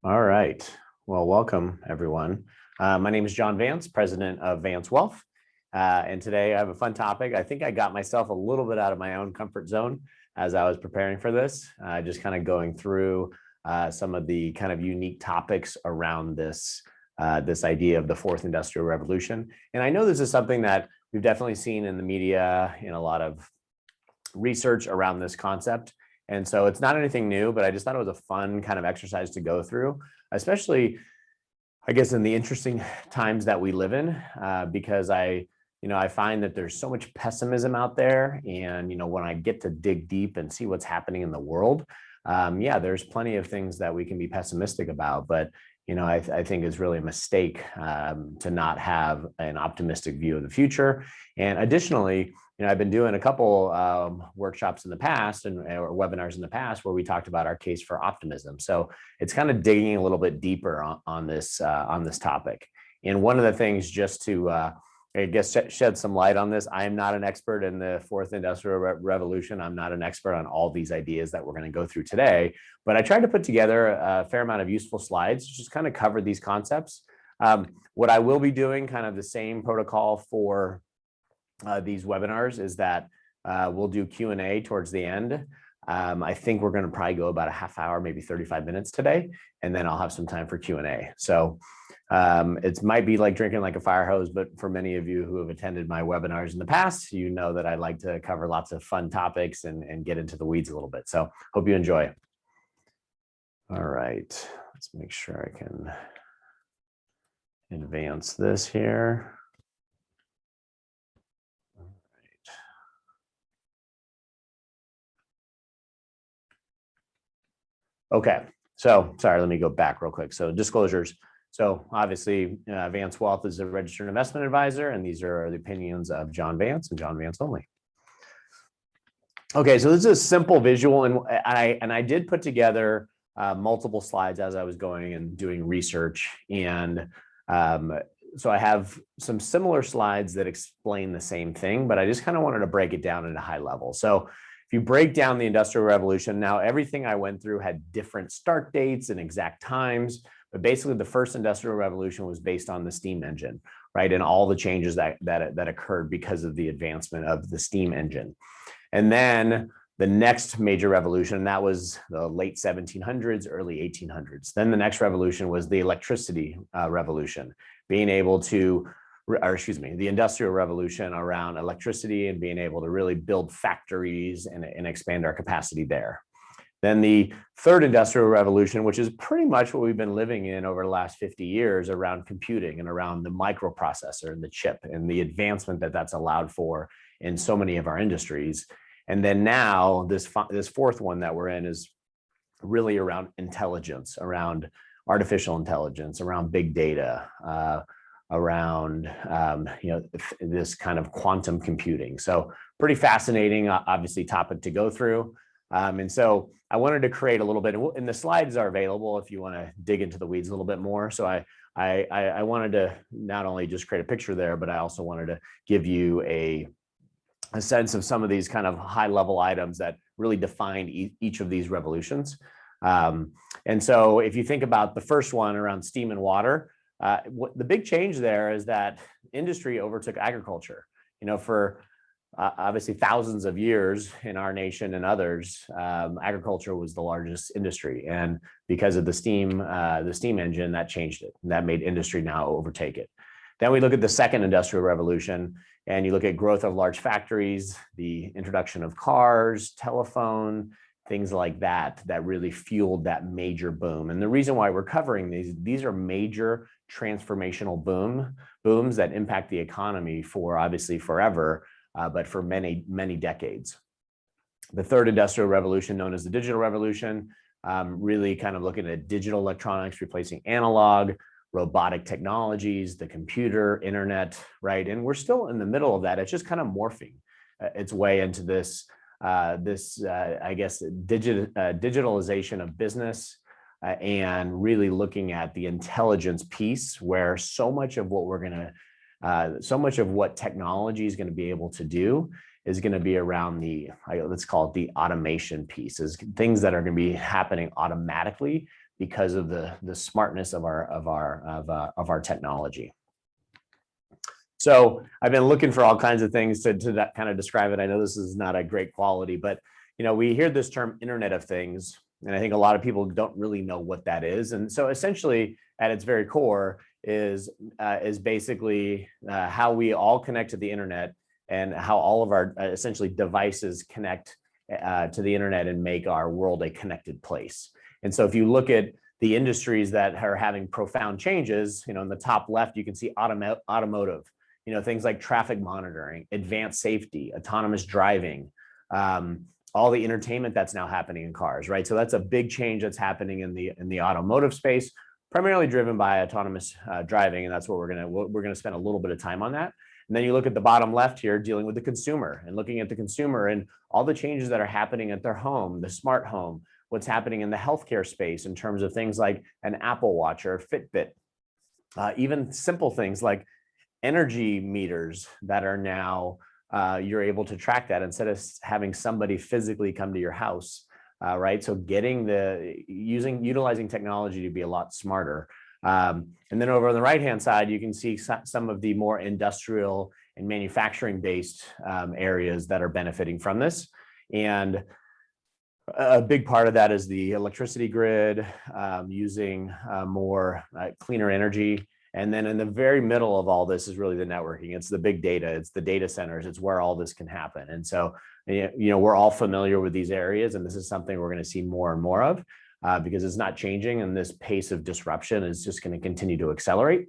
All right. Well, welcome everyone. My name is John Vance, president of Vance Wealth. And today I have a fun topic. I think I got myself a little bit out of my own comfort zone as I was preparing for this, just kind of going through some of the kind of unique topics around this idea of the fourth industrial revolution. And I know this is something that we've definitely seen in the media, in a lot of research around this concept. And so it's not anything new, but I just thought it was a fun kind of exercise to go through, especially, I guess, in the interesting times that we live in, because I find that there's so much pessimism out there. And, when I get to dig deep and see what's happening in the world, yeah, there's plenty of things that we can be pessimistic about, but I think it's really a mistake to not have an optimistic view of the future. And additionally, I've been doing a couple workshops in the past or webinars in the past where we talked about our case for optimism. So it's kind of digging a little bit deeper on this topic. And one of the things, just to I guess shed some light on this, I am not an expert in the fourth industrial revolution. I'm not an expert on all these ideas that we're going to go through today, but I tried to put together a fair amount of useful slides to just kind of cover these concepts. What I will be doing, kind of the same protocol for these webinars, is that we'll do Q&A towards the end. I think we're going to probably go about a half hour, maybe 35 minutes today, and then I'll have some time for Q&A. So it might be like drinking like a fire hose, but for many of you who have attended my webinars in the past, you know that I like to cover lots of fun topics and get into the weeds a little bit. So hope you enjoy. All right, let's make sure I can advance this here. Okay, so sorry, let me go back real quick. So disclosures. So obviously, Vance Wealth is a registered investment advisor, and these are the opinions of John Vance and John Vance only. Okay, so this is a simple visual, and I did put together multiple slides as I was going and doing research, and so I have some similar slides that explain the same thing, but I just kind of wanted to break it down at a high level. So if you break down the Industrial Revolution, now everything I went through had different start dates and exact times, but basically the first Industrial Revolution was based on the steam engine, right? And all the changes that occurred because of the advancement of the steam engine. And then the next major revolution, that was the late 1700s, early 1800s. Then the next revolution was the electricity revolution, being able to, the Industrial Revolution around electricity and being able to really build factories and expand our capacity there. Then the third Industrial Revolution, which is pretty much what we've been living in over the last 50 years around computing and around the microprocessor and the chip and the advancement that that's allowed for in so many of our industries. And then now this fourth one that we're in is really around intelligence, around artificial intelligence, around big data, around this kind of quantum computing. So pretty fascinating, obviously, topic to go through. And so I wanted to create a little bit, and the slides are available if you want to dig into the weeds a little bit more. So I wanted to not only just create a picture there, but I also wanted to give you a sense of some of these kind of high level items that really define each of these revolutions. And so if you think about the first one around steam and water, the big change there is that industry overtook agriculture. For obviously thousands of years in our nation and others, agriculture was the largest industry, and because of the steam engine, that changed it. And that made industry now overtake it. Then we look at the second industrial revolution, and you look at growth of large factories, the introduction of cars, telephone, things like that really fueled that major boom. And the reason why we're covering these are major transformational booms that impact the economy for obviously forever, but for many, many decades. The third industrial revolution, known as the digital revolution, really kind of looking at digital electronics, replacing analog, robotic technologies, the computer, internet, right? And we're still in the middle of that. It's just kind of morphing its way into this, I guess, digitalization of business, and really looking at the intelligence piece, where so much of what technology is going to be able to do is going to be around let's call it the automation piece, is things that are going to be happening automatically because of the smartness of our technology. So I've been looking for all kinds of things to that kind of describe it. I know this is not a great quality, but we hear this term Internet of Things, and I think a lot of people don't really know what that is. And so essentially, at its very core, is basically how we all connect to the internet, and how all of our essentially devices connect to the internet and make our world a connected place. And so if you look at the industries that are having profound changes, in the top left, you can see automotive, things like traffic monitoring, advanced safety, autonomous driving, all the entertainment that's now happening in cars, right? So that's a big change that's happening in the automotive space, primarily driven by autonomous driving, and that's what we're gonna spend a little bit of time on that. And then you look at the bottom left here, dealing with the consumer, and looking at the consumer and all the changes that are happening at their home, the smart home, what's happening in the healthcare space in terms of things like an Apple Watch or Fitbit, even simple things like energy meters that are now, you're able to track that instead of having somebody physically come to your house, right? So utilizing technology to be a lot smarter. And then over on the right-hand side, you can see some of the more industrial and manufacturing-based areas that are benefiting from this. And a big part of that is the electricity grid, using more cleaner energy. And then in the very middle of all this is really the networking. It's the big data, it's the data centers, it's where all this can happen. And so, we're all familiar with these areas, and this is something we're going to see more and more of. Because it's not changing, and this pace of disruption is just going to continue to accelerate.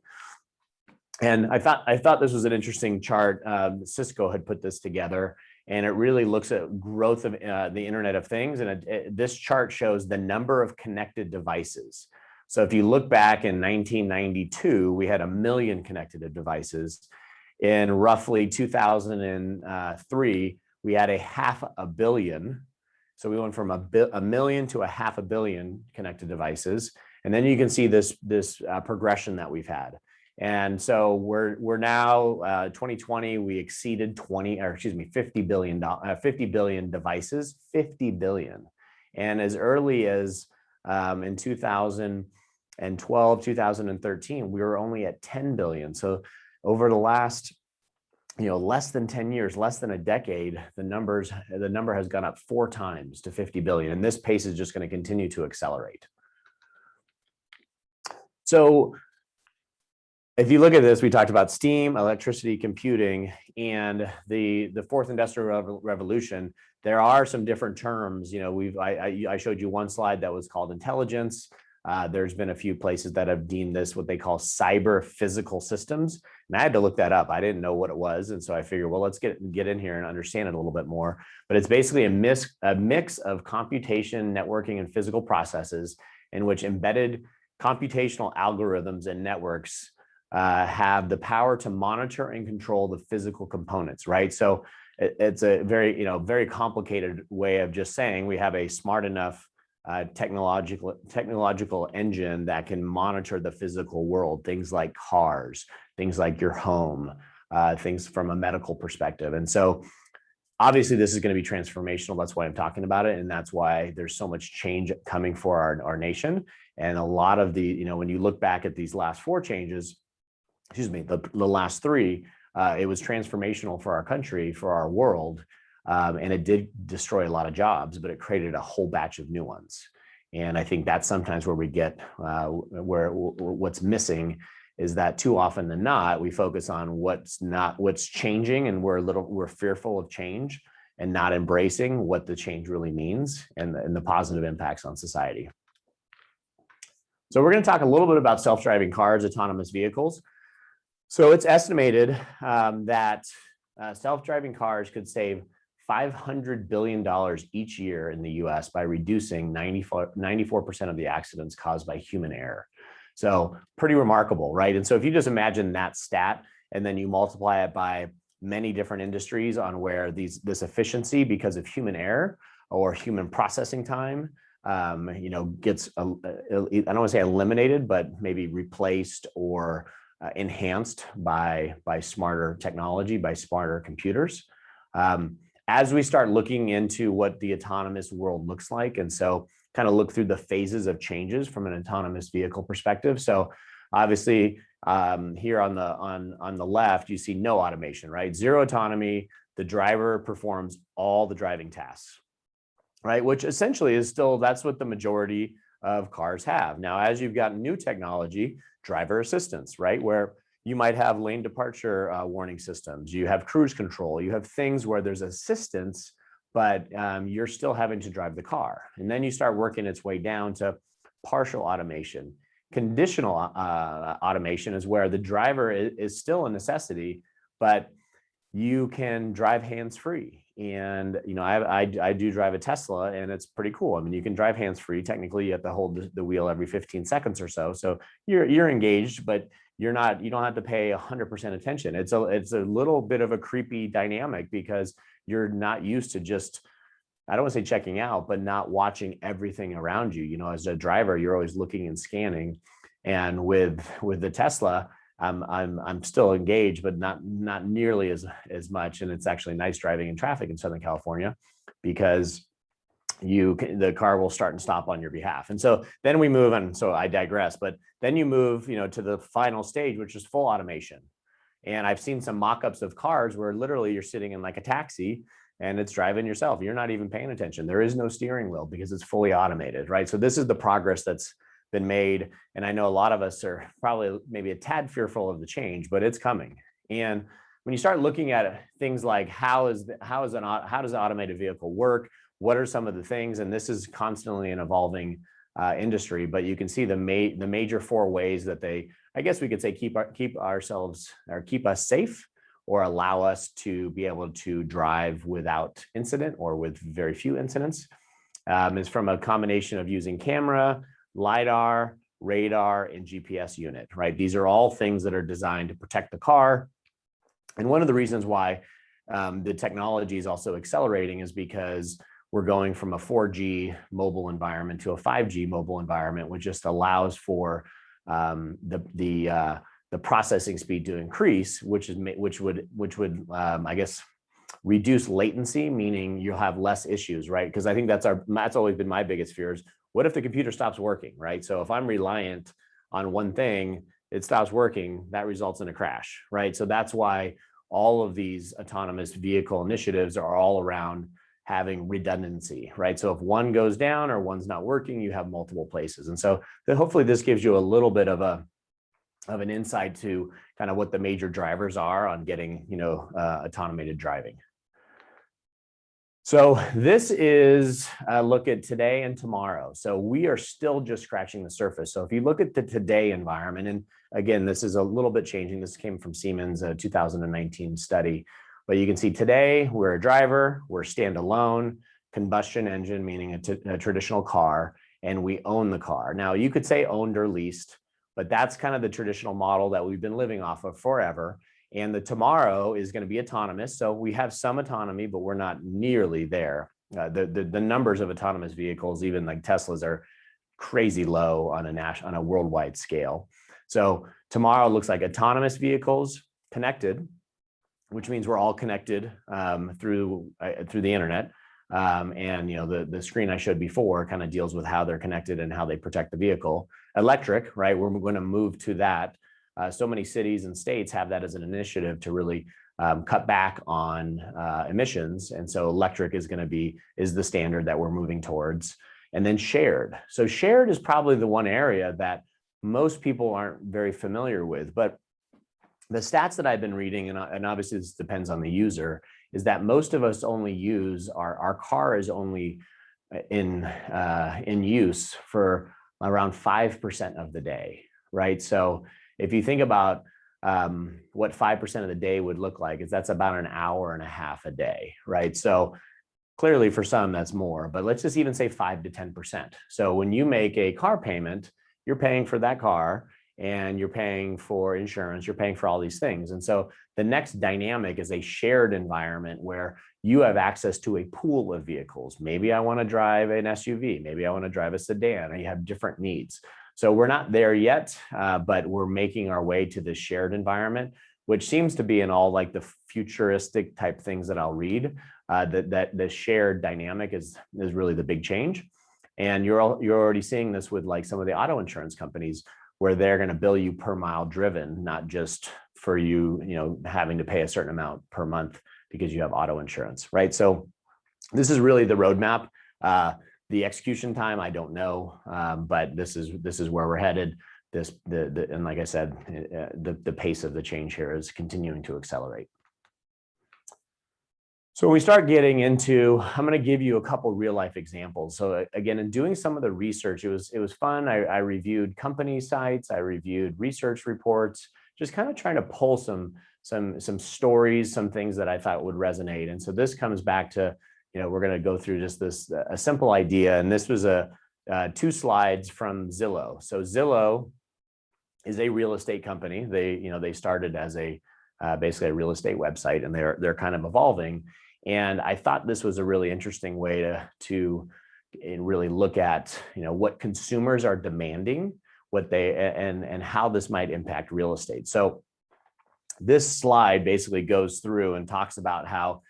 And I thought this was an interesting chart. Cisco had put this together, and it really looks at growth of the Internet of Things. And this chart shows the number of connected devices. So if you look back in 1992, we had 1 million connected devices. In roughly 2003, we had 500 million. So we went from a million to 500 million connected devices. And then you can see this progression that we've had. And so we're now 2020, we exceeded 50 billion devices, 50 billion. And as early as in 2012, 2013, we were only at 10 billion. So over the last less than 10 years, less than a decade, the number has gone up 4 times to 50 billion. And this pace is just going to continue to accelerate. So if you look at this, we talked about steam, electricity, computing, and the fourth industrial revolution. There are some different terms. I showed you one slide that was called intelligence. There's been a few places that have deemed this what they call cyber physical systems. And I had to look that up. I didn't know what it was. And so I figured, well, let's get in here and understand it a little bit more. But it's basically a mix of computation, networking, and physical processes in which embedded computational algorithms and networks have the power to monitor and control the physical components, right? So it's a very complicated way of just saying we have a smart enough technological engine that can monitor the physical world, things like cars, things like your home, things from a medical perspective. And so obviously this is going to be transformational. That's why I'm talking about it. And that's why there's so much change coming for our nation. And a lot of the, when you look back at these last 4 changes, the last 3, it was transformational for our country, for our world. And it did destroy a lot of jobs, but it created a whole batch of new ones. And I think that's sometimes where we get what's missing is that too often than not, we focus on what's changing, and we're fearful of change and not embracing what the change really means and the positive impacts on society. So we're going to talk a little bit about self-driving cars, autonomous vehicles. So it's estimated that self-driving cars could save $500 billion each year in the US by reducing 94% of the accidents caused by human error. So pretty remarkable, right? And so if you just imagine that stat, and then you multiply it by many different industries on where this efficiency because of human error or human processing time, gets, I don't want to say eliminated, but maybe replaced or enhanced by smarter technology, by smarter computers. as we start looking into what the autonomous world looks like, and so kind of look through the phases of changes from an autonomous vehicle perspective. So obviously here on the left, you see no automation, right? Zero autonomy. The driver performs all the driving tasks, right? Which essentially is still, that's what the majority of cars have. Now, as you've got new technology, driver assistance, right? Where you might have lane departure warning systems, you have cruise control, you have things where there's assistance, but you're still having to drive the car. And then you start working its way down to partial automation. Conditional automation is where the driver is still a necessity, but you can drive hands-free. And I do drive a Tesla, and it's pretty cool. I mean, you can drive hands-free. Technically, you have to hold the wheel every 15 seconds or so. So you're engaged, but you don't have to pay 100% attention. It's a little bit of a creepy dynamic because you're not used to just, I don't want to say checking out, but not watching everything around you. As a driver, you're always looking and scanning. And with the Tesla, I'm still engaged, but not nearly as much. And it's actually nice driving in traffic in Southern California because the car will start and stop on your behalf. And so then we move, and so I digress, but then you move, to the final stage, which is full automation. And I've seen some mock-ups of cars where literally you're sitting in like a taxi and it's driving yourself. You're not even paying attention. There is no steering wheel because it's fully automated, right? So this is the progress that's been made. And I know a lot of us are probably maybe a tad fearful of the change, but it's coming. And when you start looking at things like how does an automated vehicle work? What are some of the things? And this is constantly an evolving industry, but you can see the major four ways that they, I guess we could say, keep us safe or allow us to be able to drive without incident or with very few incidents. Is from a combination of using camera, LiDAR, radar, and GPS unit, right? These are all things that are designed to protect the car. And one of the reasons why the technology is also accelerating is because we're going from a 4G mobile environment to a 5G mobile environment, which just allows for the processing speed to increase, which would I guess reduce latency, meaning you'll have less issues, right? Because I think that's always been my biggest fear is, what if the computer stops working, right? So if I'm reliant on one thing, it stops working, that results in a crash, right? So that's why all of these autonomous vehicle initiatives are all around having redundancy, right? So if one goes down or one's not working, you have multiple places. And so hopefully this gives you a little bit of an insight to kind of what the major drivers are on getting, automated driving. So this is a look at today and tomorrow. So we are still just scratching the surface. So if you look at the today environment, and again, this is a little bit changing. This came from Siemens, a 2019 study. But you can see today, we're a driver, we're standalone, combustion engine, meaning a traditional car, and we own the car. Now, you could say owned or leased, but that's kind of the traditional model that we've been living off of forever. And the tomorrow is going to be autonomous. So we have some autonomy, but we're not nearly there. The numbers of autonomous vehicles, even like Teslas, are crazy low on a worldwide scale. So tomorrow looks like autonomous vehicles connected, which means we're all connected through the internet. And the screen I showed before kind of deals with how they're connected and how they protect the vehicle. Electric, right? We're going to move to that. So many cities and states have that as an initiative to really cut back on emissions. And so electric is the standard that we're moving towards. And then shared. So shared is probably the one area that most people aren't very familiar with. But the stats that I've been reading, and obviously this depends on the user, is that most of us only use our car is only in use for around 5% of the day, right? So if you think about what 5% of the day would look like, that's about an hour and a half a day, right? So clearly for some that's more, but let's just even say 5 to 10%. So when you make a car payment, you're paying for that car and you're paying for insurance, you're paying for all these things. And so the next dynamic is a shared environment where you have access to a pool of vehicles. Maybe I want to drive an SUV, maybe I want to drive a sedan, and you have different needs. So we're not there yet, but we're making our way to this shared environment, which seems to be in all like the futuristic type things that I'll read. that the shared dynamic is really the big change. And you're already seeing this with like some of the auto insurance companies, where they're going to bill you per mile driven, not just for you having to pay a certain amount per month because you have auto insurance, right? So this is really the roadmap. The execution time, I don't know, but this is where we're headed. And like I said, the pace of the change here is continuing to accelerate. So when we start getting into, I'm going to give you a couple real life examples. So again, in doing some of the research, it was fun. I reviewed company sites, I reviewed research reports, just kind of trying to pull some stories, some things that I thought would resonate. And so this comes back to, we're going to go through just a simple idea. And this was 2 slides from Zillow. So Zillow is a real estate company. They started as basically a real estate website, and they're kind of evolving. And I thought this was a really interesting way to really look at, what consumers are demanding, and how this might impact real estate. So this slide basically goes through and talks about how,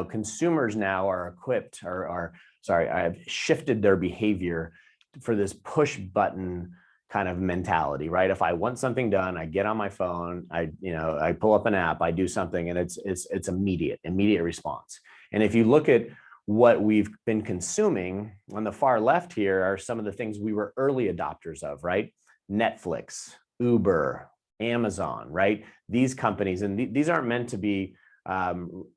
consumers now are equipped I've shifted their behavior for this push button kind of mentality, right? If I want something done, I get on my phone, I pull up an app, I do something, and it's immediate response. And if you look at what we've been consuming, on the far left here are some of the things we were early adopters of, right? Netflix, Uber, Amazon, right? These companies, and these aren't meant to be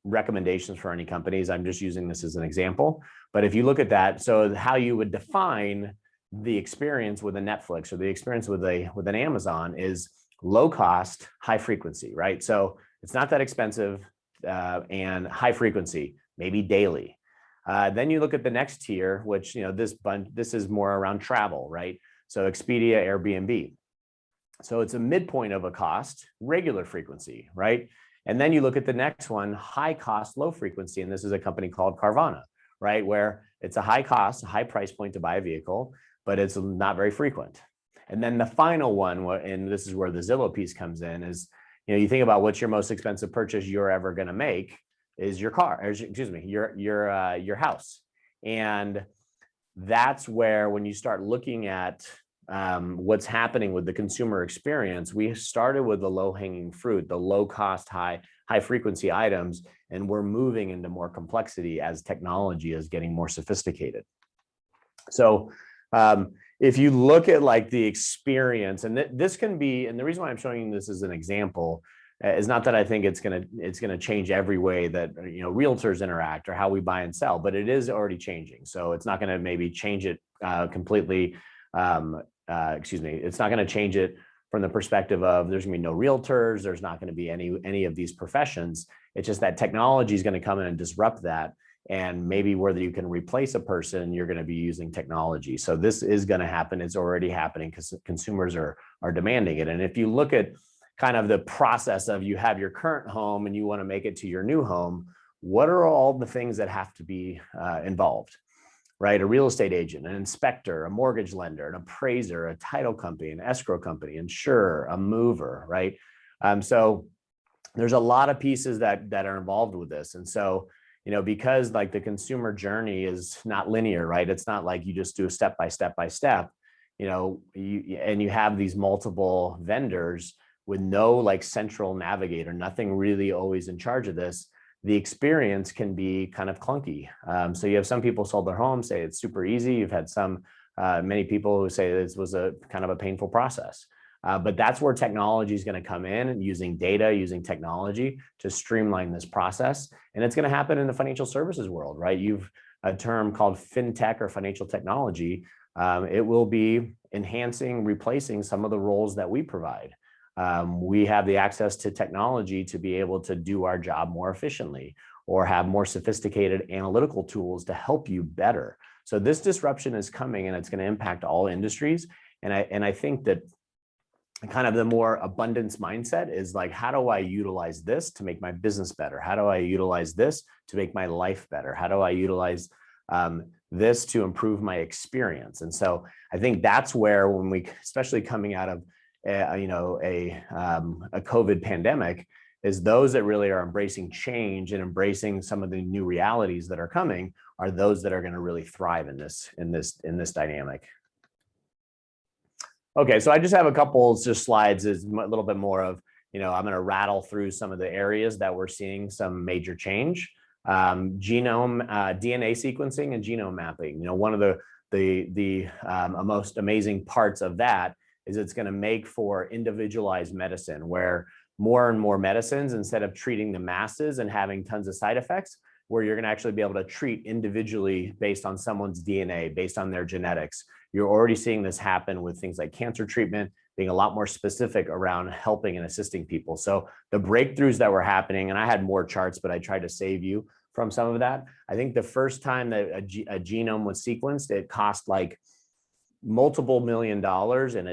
recommendations for any companies. I'm just using this as an example. But if you look at that, so how you would define the experience with a Netflix or the experience with an Amazon is low cost, high frequency, right? So it's not that expensive, and high frequency, maybe daily. Then you look at the next tier, which, this is more around travel, right? So Expedia, Airbnb. So it's a midpoint of a cost, regular frequency, right? And then you look at the next one, high cost, low frequency. And this is a company called Carvana, right? Where it's a high cost, a high price point to buy a vehicle, but it's not very frequent. And then the final one, and this is where the Zillow piece comes in, is, you think about what's your most expensive purchase you're ever going to make is your car, or excuse me, your house. And that's where, when you start looking at what's happening with the consumer experience, we started with the low-hanging fruit, the low-cost, high frequency items, and we're moving into more complexity as technology is getting more sophisticated. So if you look at like the experience, and this can be, and the reason why I'm showing you this as an example is not that I think it's gonna change every way that realtors interact or how we buy and sell, but it is already changing. So it's not gonna maybe change it completely. It's not going to change it from the perspective of there's going to be no realtors, there's not going to be any of these professions. It's just that technology is going to come in and disrupt that. And maybe whether you can replace a person, you're going to be using technology. So this is going to happen. It's already happening because consumers are demanding it. And if you look at kind of the process of, you have your current home and you want to make it to your new home, what are all the things that have to be involved? Right? A real estate agent, an inspector, a mortgage lender, an appraiser, a title company, an escrow company, insurer, a mover, right? So there's a lot of pieces that are involved with this. And so, because like the consumer journey is not linear, right? It's not like you just do a step by step, you have these multiple vendors with no like central navigator, nothing really always in charge of this. The experience can be kind of clunky. So you have some people sold their home, say it's super easy. You've had many people who say this was a kind of a painful process. But that's where technology is going to come in, and using data, using technology to streamline this process. And it's going to happen in the financial services world, right? You've a term called fintech or financial technology. It will be enhancing, replacing some of the roles that we provide. We have the access to technology to be able to do our job more efficiently, or have more sophisticated analytical tools to help you better. So this disruption is coming, and it's going to impact all industries. And I think that kind of the more abundance mindset is like, how do I utilize this to make my business better? How do I utilize this to make my life better? How do I utilize this to improve my experience? And so I think that's where, when we, especially coming out of a COVID pandemic, is those that really are embracing change and embracing some of the new realities that are coming are those that are going to really thrive in this dynamic. Okay, so I just have a couple just slides, is a little bit more of, I'm going to rattle through some of the areas that we're seeing some major change. Genome, DNA sequencing and genome mapping. One of the most amazing parts of that is it's going to make for individualized medicine, where more and more medicines, instead of treating the masses and having tons of side effects, where you're going to actually be able to treat individually based on someone's DNA, based on their genetics. You're already seeing this happen with things like cancer treatment, being a lot more specific around helping and assisting people. So the breakthroughs that were happening, and I had more charts, but I tried to save you from some of that. I think the first time that a genome was sequenced, it cost like multiple $1 million, and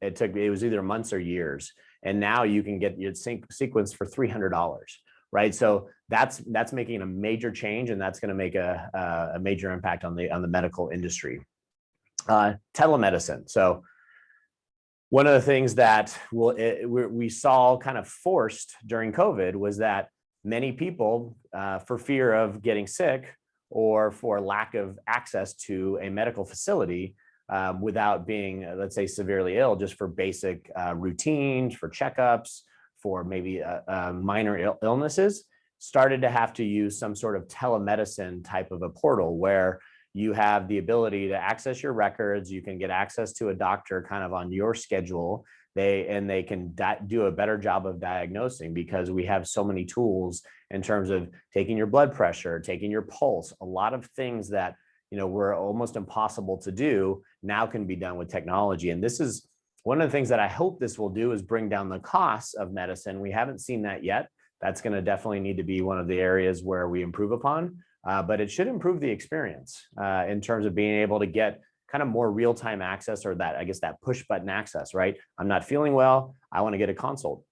it was either months or years. And now you can get your sequence for $300, right? So that's making a major change, and that's going to make a major impact on the medical industry. Telemedicine. So one of the things that we saw kind of forced during COVID was that many people, for fear of getting sick or for lack of access to a medical facility, without being, let's say, severely ill, just for basic routines, for checkups, for maybe minor illnesses, started to have to use some sort of telemedicine type of a portal where you have the ability to access your records. You can get access to a doctor kind of on your schedule. They can do a better job of diagnosing, because we have so many tools in terms of taking your blood pressure, taking your pulse. A lot of things that were almost impossible to do now can be done with technology. And this is one of the things that I hope this will do, is bring down the costs of medicine. We haven't seen that yet. That's going to definitely need to be one of the areas where we improve upon. But it should improve the experience in terms of being able to get kind of more real-time access, or that push button access, right? I'm not feeling well, I want to get a consult.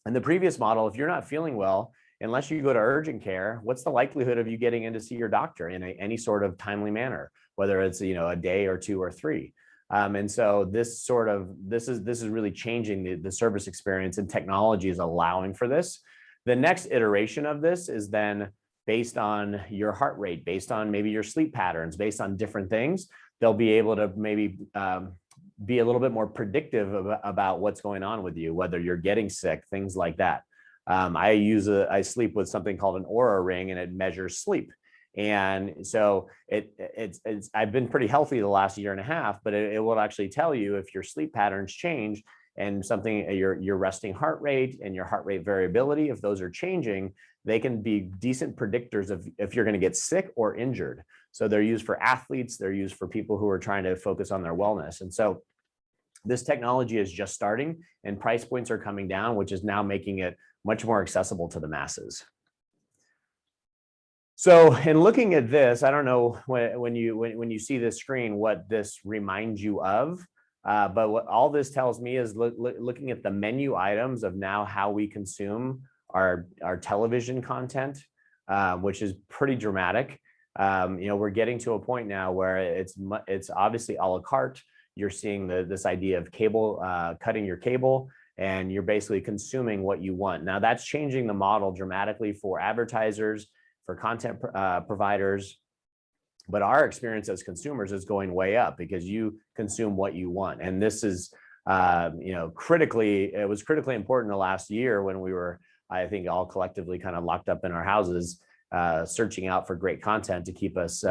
In the previous model, if you're not feeling well, unless you go to urgent care, what's the likelihood of you getting in to see your doctor in any sort of timely manner, whether it's a day or 2 or 3? And so this is really changing the service experience, and technology is allowing for this. The next iteration of this is then based on your heart rate, based on maybe your sleep patterns, based on different things. They'll be able to maybe be a little bit more predictive about what's going on with you, whether you're getting sick, things like that. I sleep with something called an Aura ring, and it measures sleep. And so I've been pretty healthy the last year and a half, but it will actually tell you if your sleep patterns change, and your resting heart rate and your heart rate variability, if those are changing, they can be decent predictors of if you're going to get sick or injured. So they're used for athletes, they're used for people who are trying to focus on their wellness. And so this technology is just starting, and price points are coming down, which is now making it much more accessible to the masses. So in looking at this, I don't know when you see this screen, what this reminds you of. But what all this tells me is looking at the menu items of now how we consume our television content, which is pretty dramatic. We're getting to a point now where it's obviously a la carte. You're seeing this idea of cable, cutting your cable, and you're basically consuming what you want. Now that's changing the model dramatically for advertisers, for content providers. But our experience as consumers is going way up, because you consume what you want. And this is, it was critically important the last year when we were, I think, all collectively kind of locked up in our houses, searching out for great content to keep us,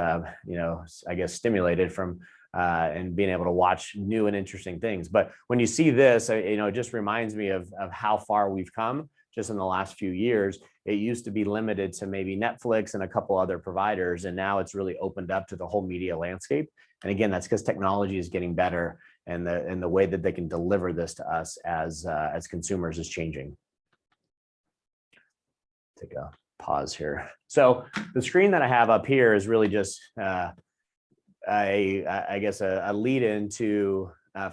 stimulated from and being able to watch new and interesting things. But when you see this, it just reminds me of how far we've come just in the last few years. It used to be limited to maybe Netflix and a couple other providers, and now it's really opened up to the whole media landscape. And again, that's because technology is getting better, and the way that they can deliver this to us as consumers is changing. Take a pause here. So the screen that I have up here is really just a lead into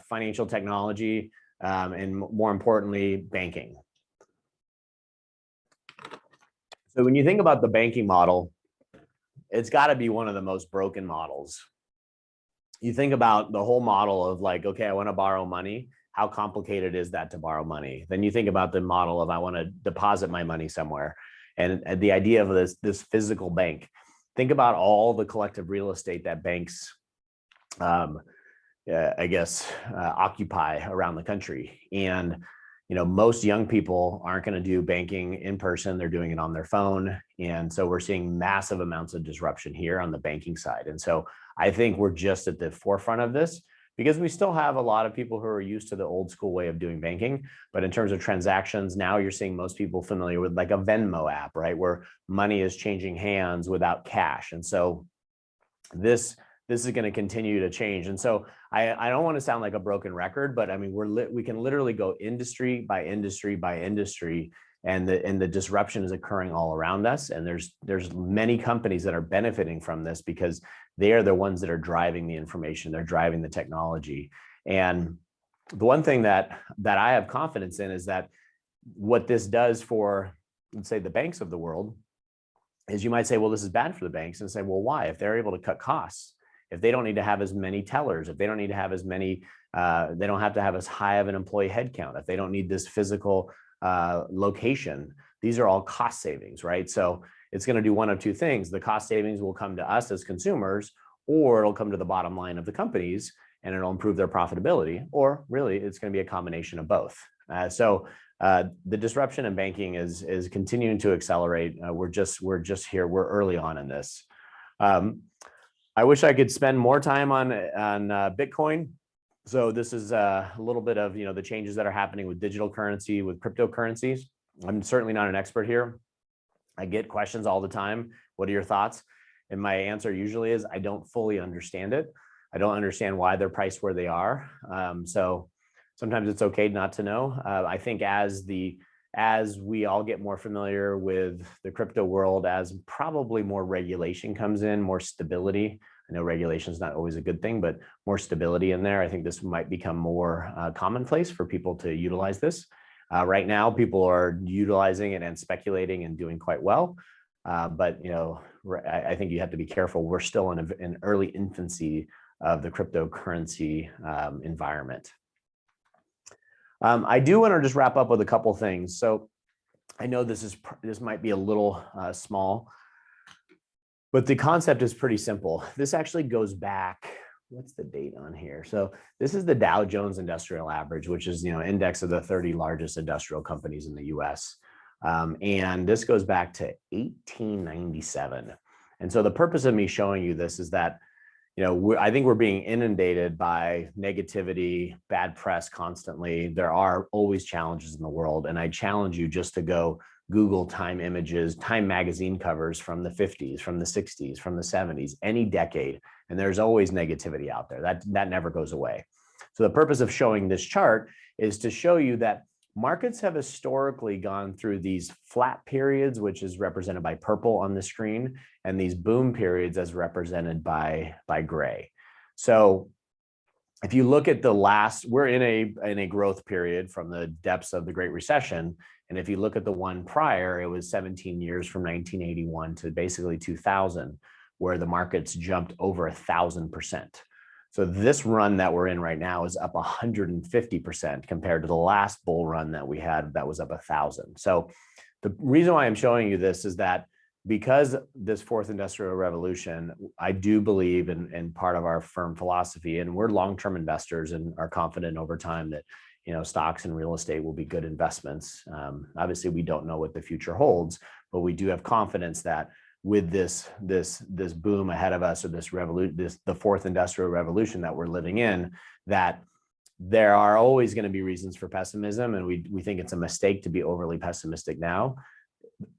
financial technology, and more importantly, banking. So when you think about the banking model, it's got to be one of the most broken models. You think about the whole model of like, okay, I want to borrow money, how complicated is that to borrow money? Then you think about the model of I want to deposit my money somewhere, and the idea of this physical bank. Think about all the collective real estate that banks, occupy around the country. And most young people aren't going to do banking in person. They're doing it on their phone. And so we're seeing massive amounts of disruption here on the banking side. And so I think we're just at the forefront of this, because we still have a lot of people who are used to the old school way of doing banking. But in terms of transactions, now you're seeing most people familiar with like a Venmo app, right? Where money is changing hands without cash. And so this is going to continue to change. And so I don't want to sound like a broken record, but I mean, we can literally go industry by industry by industry, and the disruption is occurring all around us. And there's many companies that are benefiting from this, because they are the ones that are driving the information, they're driving the technology. And the one thing that I have confidence in is that what this does for, let's say, the banks of the world, is you might say, well, this is bad for the banks, and say, well, why? If they're able to cut costs, if they don't need to have as many tellers, if they don't need to have as many, they don't have to have as high of an employee headcount, if they don't need this physical location, these are all cost savings, right? So it's going to do one of two things. The cost savings will come to us as consumers, or it'll come to the bottom line of the companies and it'll improve their profitability, or really it's going to be a combination of both. So the disruption in banking is continuing to accelerate. We're just here. We're early on in this. I wish I could spend more time on Bitcoin. So this is a little bit of the changes that are happening with digital currency, with cryptocurrencies. I'm certainly not an expert here. I get questions all the time. What are your thoughts? And my answer usually is I don't fully understand it. I don't understand why they're priced where they are. So sometimes it's okay not to know. I think as we all get more familiar with the crypto world, as probably more regulation comes in, more stability. I know regulation is not always a good thing, but more stability in there. I think this might become more commonplace for people to utilize this. Right now, people are utilizing it and speculating and doing quite well. But I think you have to be careful. We're still in an early infancy of the cryptocurrency environment. I do want to just wrap up with a couple things. So I know this might be a little small, but the concept is pretty simple. This actually goes back, what's the date on here? So this is the Dow Jones Industrial Average, which is index of the 30 largest industrial companies in the US. And this goes back to 1897. And so the purpose of me showing you this is that I think we're being inundated by negativity, bad press constantly. There are always challenges in the world. And I challenge you just to go Google Time images, Time magazine covers from the 50s, from the 60s, from the 70s, any decade. And there's always negativity out there. That never goes away. So the purpose of showing this chart is to show you that markets have historically gone through these flat periods, which is represented by purple on the screen, and these boom periods as represented by gray. So if you look at we're in a growth period from the depths of the Great Recession. And if you look at the one prior, it was 17 years from 1981 to basically 2000, where the markets jumped over 1,000%. So this run that we're in right now is up 150% compared to the last bull run that we had that was up 1,000. So the reason why I'm showing you this is that because this fourth industrial revolution, I do believe in part of our firm philosophy, and we're long-term investors and are confident over time that stocks and real estate will be good investments. Obviously, we don't know what the future holds, but we do have confidence that with this boom ahead of us, or the fourth industrial revolution that we're living in, that there are always going to be reasons for pessimism, and we think it's a mistake to be overly pessimistic now.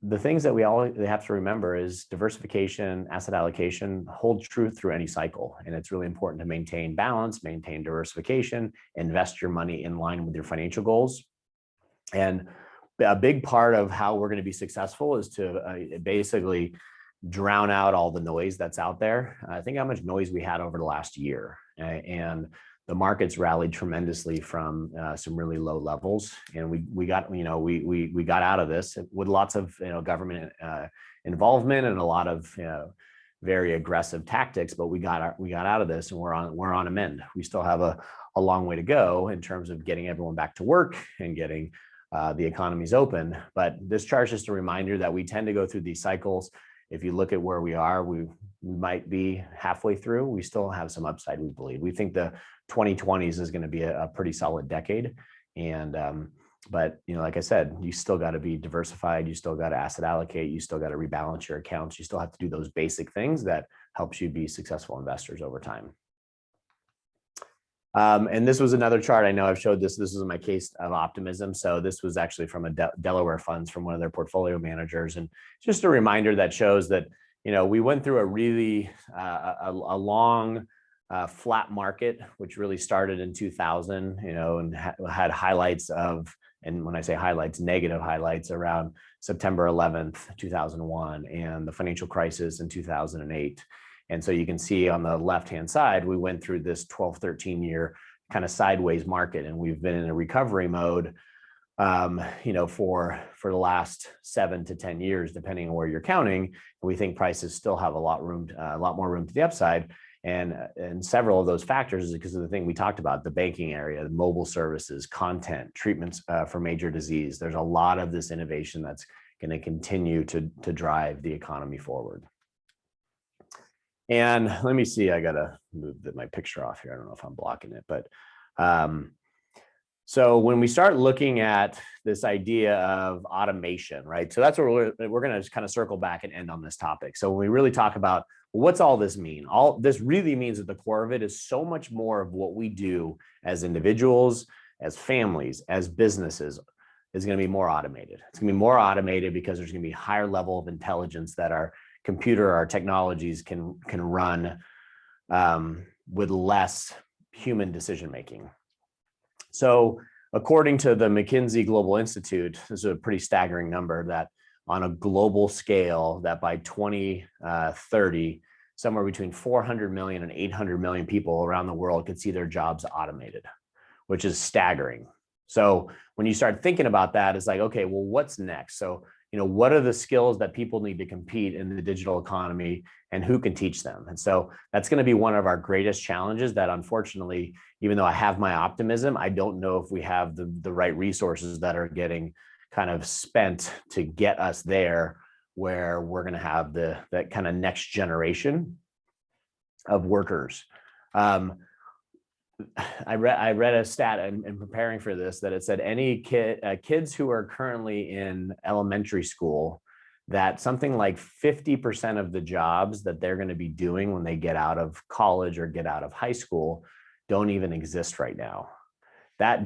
The things that we have to remember is diversification, asset allocation hold true through any cycle. And it's really important to maintain balance, maintain diversification, invest your money in line with your financial goals. And a big part of how we're going to be successful is to basically drown out all the noise that's out there. Think how much noise we had over the last year. And the markets rallied tremendously from some really low levels, and we got out of this with lots of government involvement and a lot of very aggressive tactics, but we got out of this, and we're on a mend. We still have a long way to go in terms of getting everyone back to work and getting the economies open. But this chart is just a reminder that we tend to go through these cycles. If you look at where we are, we might be halfway through. We still have some upside, we believe. We think the 2020s is going to be a pretty solid decade. And but like I said, you still got to be diversified. You still got to asset allocate. You still got to rebalance your accounts. You still have to do those basic things that helps you be successful investors over time. And this was another chart. I know I've showed this. This is my case of optimism. So this was actually from a Delaware funds from one of their portfolio managers. And just a reminder that shows that, we went through a really a long flat market, which really started in 2000, and had highlights of, and when I say highlights, negative highlights around September 11th, 2001, and the financial crisis in 2008. And so you can see on the left-hand side, we went through this 12, 13 year kind of sideways market, and we've been in a recovery mode, for the last 7 to 10 years, depending on where you're counting. We think prices still have a lot more room to the upside. And several of those factors is because of the thing we talked about, the banking area, the mobile services, content, treatments for major disease. There's a lot of this innovation that's going to continue to drive the economy forward. And let me see, I got to move my picture off here. I don't know if I'm blocking it, but so when we start looking at this idea of automation, right? So that's what we're going to just kind of circle back and end on this topic. So when we really talk about what's all this mean? All this really means at the core of it is so much more of what we do as individuals, as families, as businesses is going to be more automated. It's going to be more automated because there's going to be higher level of intelligence that our technologies can run with less human decision making. So according to the McKinsey Global Institute, this is a pretty staggering number that on a global scale, that by 2030, somewhere between 400 million and 800 million people around the world could see their jobs automated, which is staggering. So when you start thinking about that, it's like, okay, well, what's next? So, what are the skills that people need to compete in the digital economy, and who can teach them? And so that's going to be one of our greatest challenges that, unfortunately, even though I have my optimism, I don't know if we have the right resources that are getting kind of spent to get us there, where we're going to have that kind of next generation of workers. I read a stat in preparing for this that it said any kids who are currently in elementary school, that something like 50% of the jobs that they're going to be doing when they get out of college or get out of high school don't even exist right now. That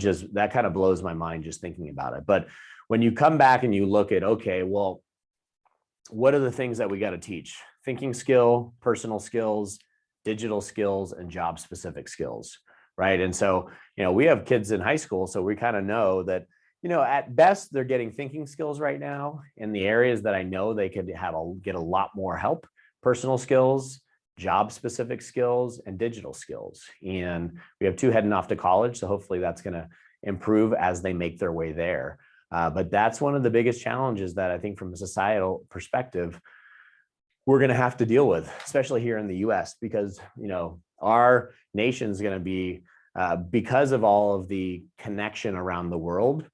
kind of blows my mind just thinking about it. But when you come back and you look at, okay, well, what are the things that we got to teach? Thinking skill, personal skills, digital skills, and job specific skills. Right. And so, we have kids in high school, so we kind of know that, at best, they're getting thinking skills right now in the areas that I know they could get a lot more help: personal skills, job specific skills, and digital skills. And we have 2 heading off to college, so hopefully that's going to improve as they make their way there. But that's one of the biggest challenges that I think from a societal perspective, we're going to have to deal with, especially here in the US, because, our nation's going to be, because of all of the connection around the world,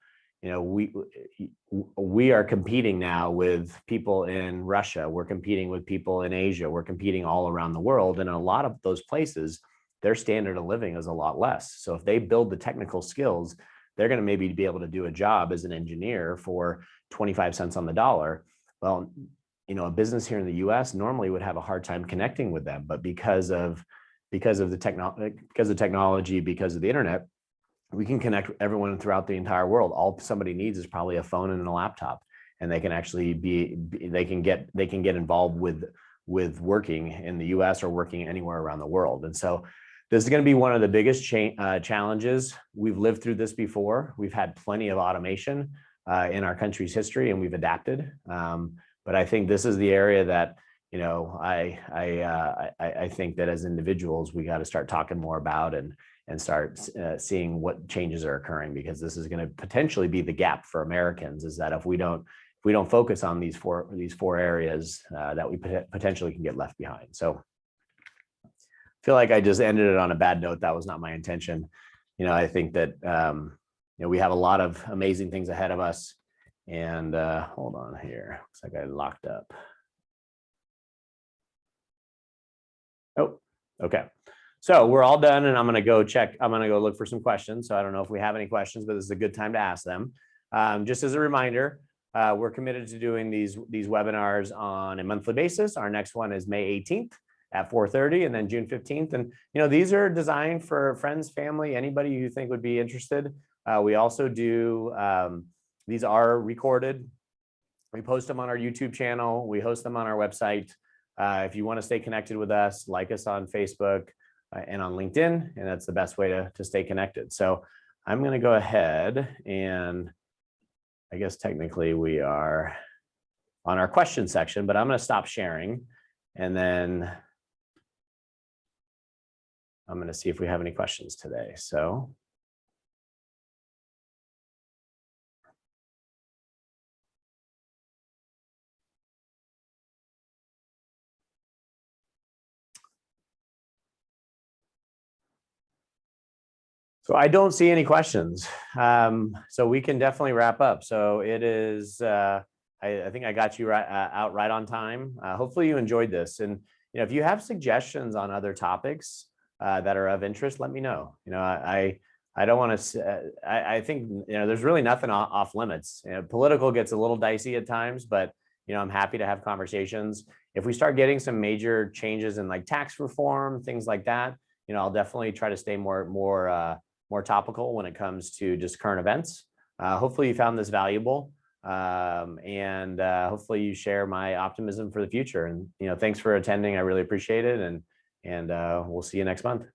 we are competing now with people in Russia. We're competing with people in Asia. We're competing all around the world. And in a lot of those places, their standard of living is a lot less. So if they build the technical skills, they're going to maybe be able to do a job as an engineer for 25 cents on the dollar. Well, a business here in the US normally would have a hard time connecting with them, but because of the technology, because of the internet, we can connect everyone throughout the entire world. All somebody needs is probably a phone and a laptop, and they can actually they can get involved with working in the US or working anywhere around the world. And so this is going to be one of the biggest challenges. We've lived through this before. We've had plenty of automation in our country's history, and we've adapted. But I think this is the area that, I think that as individuals, we got to start talking more about and start seeing what changes are occurring, because this is going to potentially be the gap for Americans, is that if we don't we don't focus on these four areas, that we potentially can get left behind. So I feel like I just ended it on a bad note. That was not my intention. I think that we have a lot of amazing things ahead of us. And hold on here. Looks like I locked up. Oh, okay. So we're all done, and I'm going to go check. I'm going to go look for some questions. So I don't know if we have any questions, but this is a good time to ask them. Just as a reminder, we're committed to doing these webinars on a monthly basis. Our next one is May 18th at 4:30, and then June 15th. And these are designed for friends, family, anybody you think would be interested. We also do. These are recorded. We post them on our YouTube channel. We host them on our website. If you want to stay connected with us, like us on Facebook and on LinkedIn, and that's the best way to stay connected. So I'm going to go ahead, and I guess technically we are on our question section, but I'm going to stop sharing, and then I'm going to see if we have any questions today. So I don't see any questions. So we can definitely wrap up. So it is, I think I got you out right on time. Hopefully you enjoyed this. And, if you have suggestions on other topics that are of interest, let me know. I don't want to, I think, there's really nothing off limits. Political gets a little dicey at times, but, I'm happy to have conversations. If we start getting some major changes in like tax reform, things like that, I'll definitely try to stay more topical when it comes to just current events. Hopefully you found this valuable, and hopefully you share my optimism for the future. And thanks for attending. I really appreciate it, and we'll see you next month.